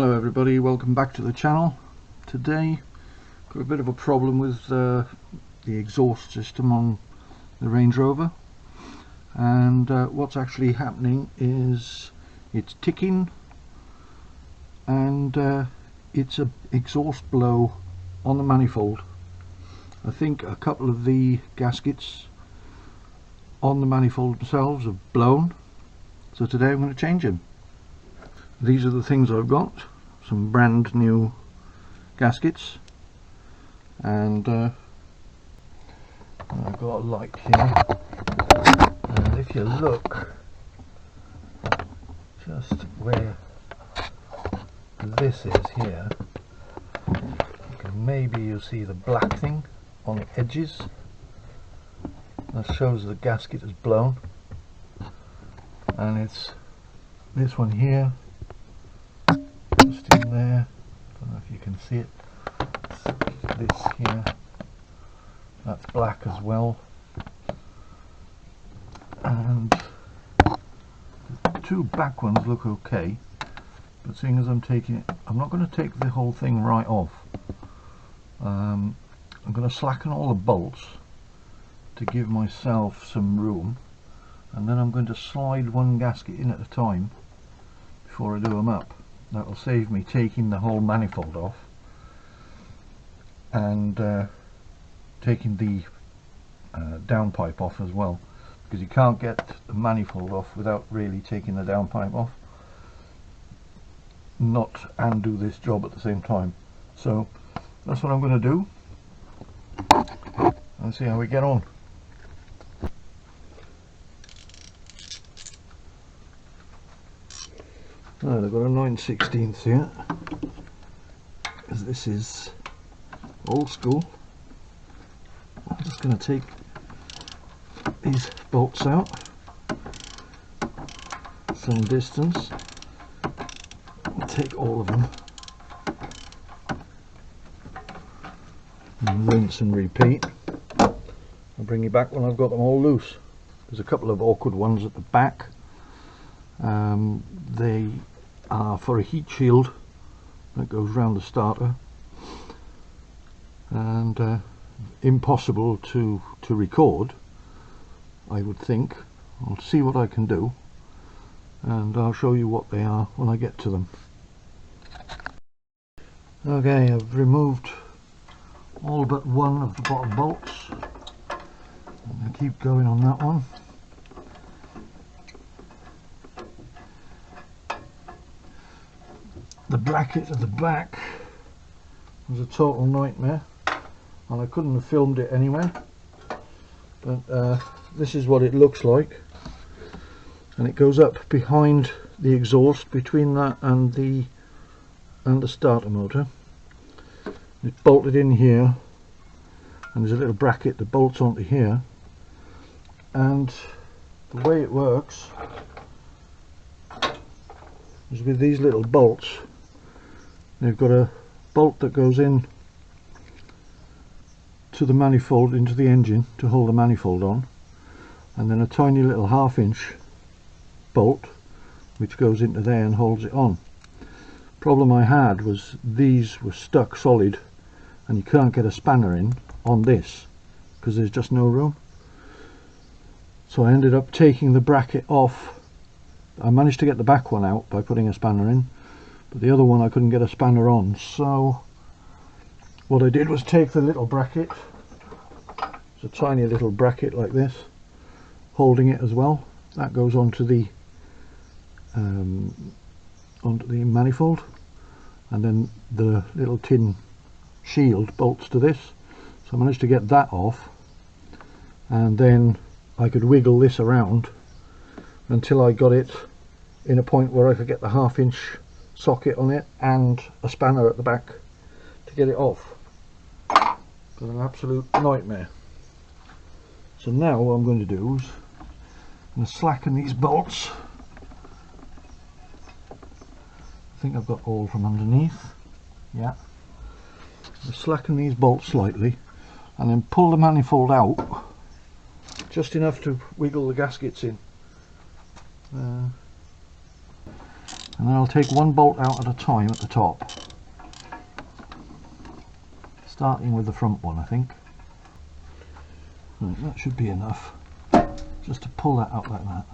Hello everybody, welcome back to the channel. Today got a bit of a problem with the exhaust system on the Range Rover, and what's actually happening is it's ticking and it's a exhaust blow on the manifold. I think a couple of the gaskets on the manifold themselves have blown, so today I'm going to change them. These are the things I've got, some brand new gaskets, and I've got a light here, and if you look just where this is here, maybe you'll see the black thing on the edges. That shows the gasket is blown, and it's this one here, just in there. Don't know if you can see it. This here, that's black as well, and the two back ones look okay, but seeing as I'm taking it, I'm not going to take the whole thing right off. I'm going to slacken all the bolts to give myself some room, and then I'm going to slide one gasket in at a time before I do them up. That'll save me taking the whole manifold off and taking the downpipe off as well, because you can't get the manifold off without really taking the downpipe off and do this job at the same time. So that's what I'm going to do, and see how we get on. Right, I've got a 9/16 here, because this is old school. I'm just going to take these bolts out some distance and take all of them and rinse and repeat. I'll bring you back when I've got them all loose. There's a couple of awkward ones at the back. They are for a heat shield that goes round the starter, and impossible to record, I would think. I'll see what I can do, and I'll show you what they are when I get to them. Okay, I've removed all but one of the bottom bolts. I'm going to keep going on that one. The bracket at the back was a total nightmare, and I couldn't have filmed it anyway, but this is what it looks like, and it goes up behind the exhaust, between that and the starter motor. It's bolted in here, and there's a little bracket that bolts onto here, and the way it works is with these little bolts. They've got a bolt that goes in to the manifold, into the engine, to hold the manifold on, and then a tiny little 1/2 inch bolt which goes into there and holds it on. Problem I had was these were stuck solid, and you can't get a spanner in on this because there's just no room. So I ended up taking the bracket off. I managed to get the back one out by putting a spanner in, but the other one I couldn't get a spanner on. So what I did was take the little bracket, it's a tiny little bracket like this, holding it as well. That goes onto the manifold, and then the little tin shield bolts to this. So I managed to get that off, and then I could wiggle this around until I got it in a point where I could get the 1/2 inch socket on it and a spanner at the back to get it off. But an absolute nightmare. So now what I'm going to do is I'm going to slacken these bolts. I think I've got all from underneath. Yeah. I'll slacken these bolts slightly and then pull the manifold out just enough to wiggle the gaskets in. And then I'll take one bolt out at a time at the top, starting with the front one, I think. Right, that should be enough, just to pull that out like that.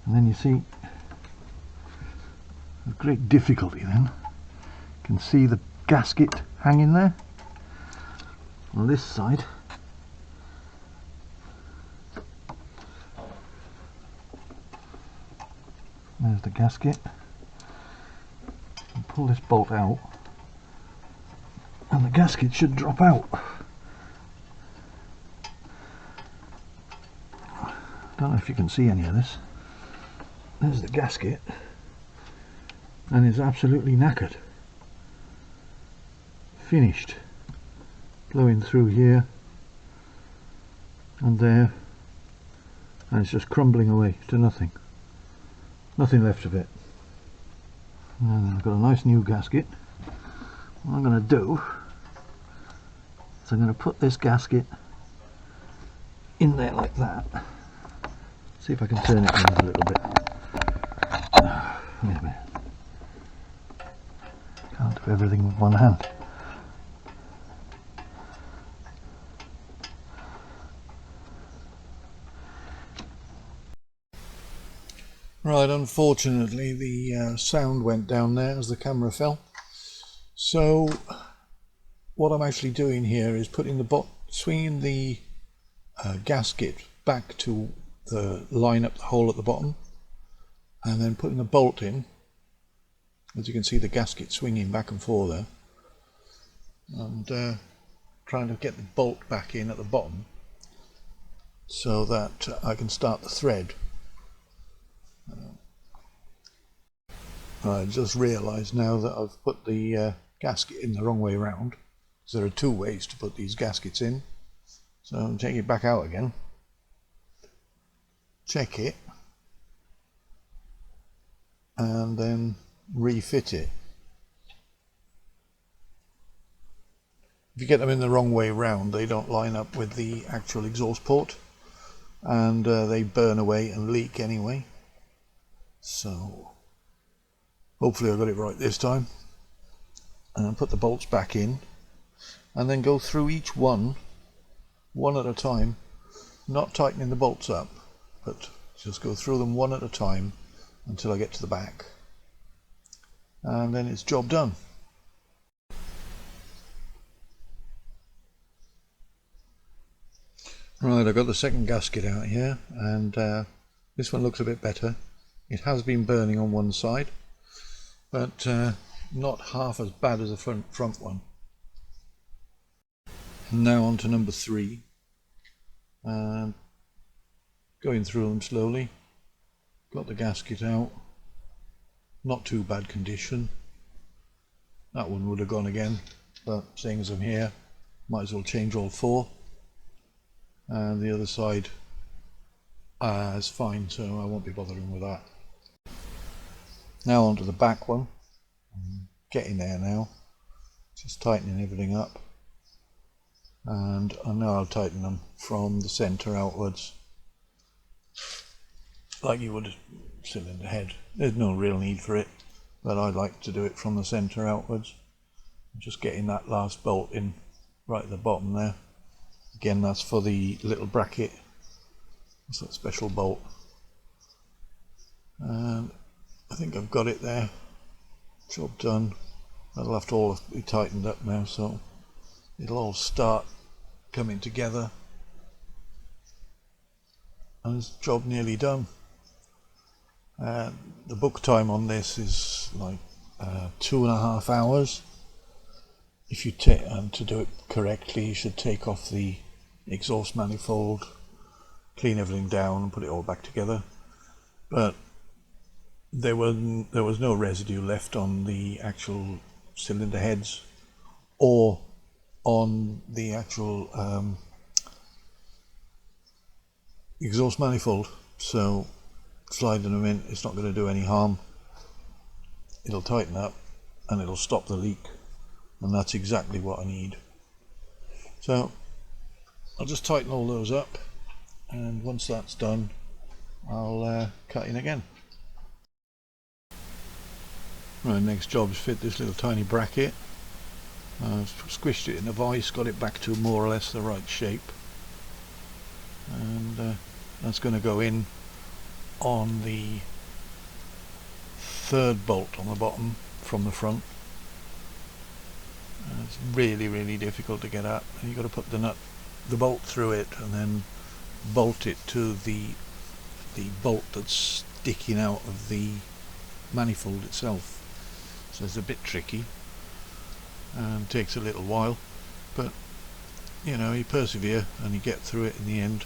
And then you see, with great difficulty then, you can see the gasket hanging there on this side. There's the gasket. And pull this bolt out and the gasket should drop out. Don't know if you can see any of this. There's the gasket, and it's absolutely knackered. Finished. Blowing through here and there, and it's just crumbling away to nothing. Nothing left of it. And then I've got a nice new gasket. What I'm going to do is I'm going to put this gasket in there like that. See if I can turn it around a little bit. Wait a minute. Can't do everything with one hand. Right, unfortunately the sound went down there as the camera fell. So what I'm actually doing here is putting swinging the gasket back to line up the hole at the bottom, and then putting a bolt in. As you can see, the gasket swinging back and forth there, and trying to get the bolt back in at the bottom so that I can start the thread. I just realised now that I've put the gasket in the wrong way around, because there are two ways to put these gaskets in. So I'll take it back out again, check it, and then refit it. If you get them in the wrong way round, they don't line up with the actual exhaust port, and they burn away and leak anyway. So hopefully I got it right this time. And I'll put the bolts back in and then go through each one at a time, not tightening the bolts up, but just go through them one at a time until I get to the back, and then it's job done. Right, I've got the second gasket out here, and this one looks a bit better. It has been burning on one side, but not half as bad as the front one. And now on to number 3, and going through them slowly. Got the gasket out, not too bad condition. That one would have gone again, but seeing as I'm here, might as well change all 4. And the other side is fine, so I won't be bothering with that. Now onto the back one. I'm getting there now, just tightening everything up, and I know I'll tighten them from the centre outwards like you would a cylinder head. There's no real need for it, but I like to do it from the centre outwards. I'm just getting that last bolt in right at the bottom there. Again, that's for the little bracket. That's that special bolt, and I think I've got it there. Job done. That'll have to all be tightened up now, so it'll all start coming together, and it's job nearly done. The book time on this is like 2.5 hours. If you to do it correctly, you should take off the exhaust manifold, clean everything down and put it all back together, but there was no residue left on the actual cylinder heads or on the actual exhaust manifold, so sliding them in, it's not going to do any harm. It'll tighten up and it'll stop the leak, and that's exactly what I need. So I'll just tighten all those up, and once that's done I'll cut in again. Right, next job is fit this little tiny bracket. I've squished it in a vise, got it back to more or less the right shape, and that's going to go in on the third bolt on the bottom from the front. It's really difficult to get at, and you've got to put the bolt through it and then bolt it to the bolt that's sticking out of the manifold itself. So it's a bit tricky and takes a little while, but you know, you persevere and you get through it in the end.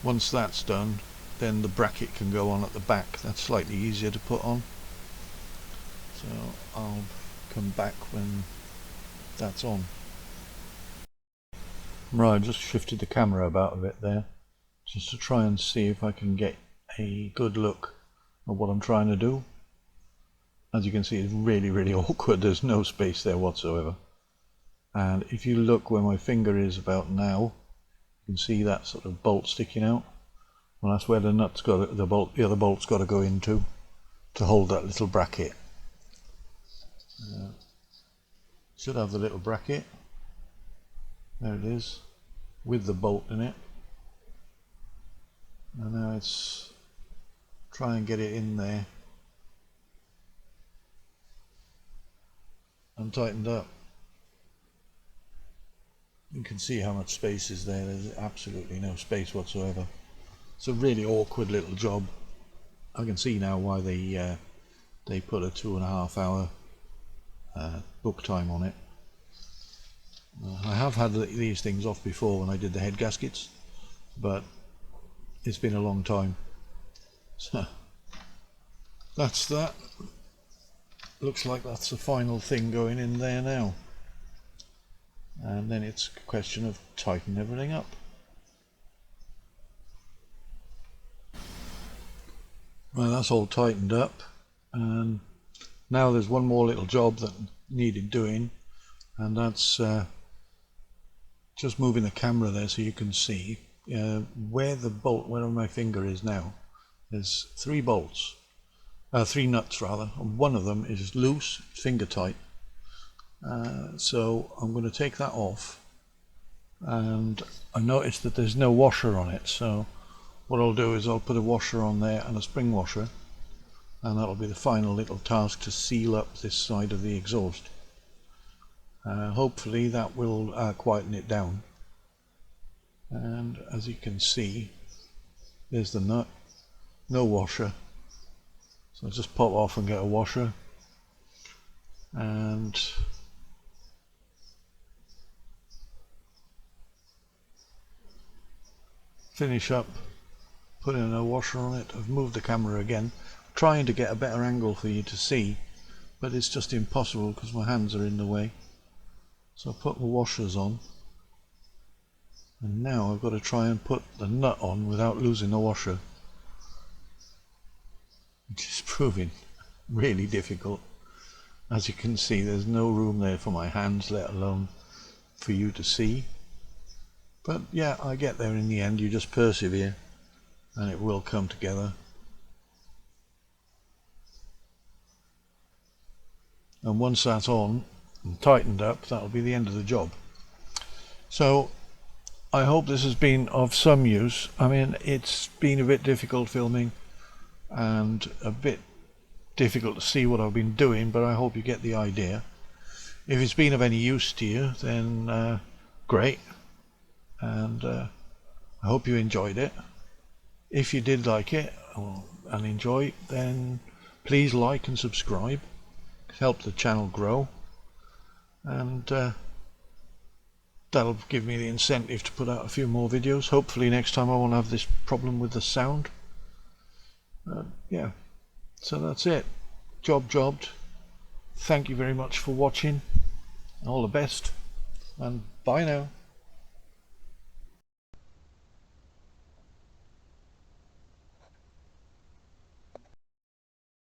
Once that's done, then the bracket can go on at the back. That's slightly easier to put on, so I'll come back when that's on. Right, I just shifted the camera about a bit there just to try and see if I can get a good look at what I'm trying to do. As you can see, it's really awkward. There's no space there whatsoever, and if you look where my finger is about now, you can see that sort of bolt sticking out. Well, that's where the nut's got the other bolt's got to go into to hold that little bracket. Should have the little bracket. There it is, with the bolt in it. And now it's try and get it in there and tightened up. You can see how much space is there. There's absolutely no space whatsoever. It's a really awkward little job. I can see now why they put a 2.5 hour book time on it. I have had these things off before when I did the head gaskets, but it's been a long time. So that's that. Looks like that's the final thing going in there now, and then it's a question of tightening everything up. Well, that's all tightened up, and now there's one more little job that needed doing, and that's just moving the camera there so you can see where my finger is now. There's three nuts rather, and one of them is loose, finger tight. So I'm going to take that off, and I noticed that there's no washer on it, so what I'll do is I'll put a washer on there and a spring washer, and that'll be the final little task to seal up this side of the exhaust. Hopefully that will quieten it down. And as you can see, there's the nut, no washer, so I'll just pop off and get a washer and finish up putting a washer on it. I've moved the camera again, trying to get a better angle for you to see, but it's just impossible because my hands are in the way. So I put the washers on, and now I've got to try and put the nut on without losing the washer, which is proving really difficult. As you can see, there's no room there for my hands, let alone for you to see. But yeah, I get there in the end. You just persevere and it will come together. And once that's on and tightened up, that'll be the end of the job. So I hope this has been of some use. I mean, it's been a bit difficult filming and a bit difficult to see what I've been doing, but I hope you get the idea. If it's been of any use to you, then great, and I hope you enjoyed it. If you did like it and enjoy, then please like and subscribe. Help the channel grow, and that'll give me the incentive to put out a few more videos. Hopefully next time I won't have this problem with the sound. Yeah, so that's it. Jobbed. Thank you very much for watching. All the best, and bye now.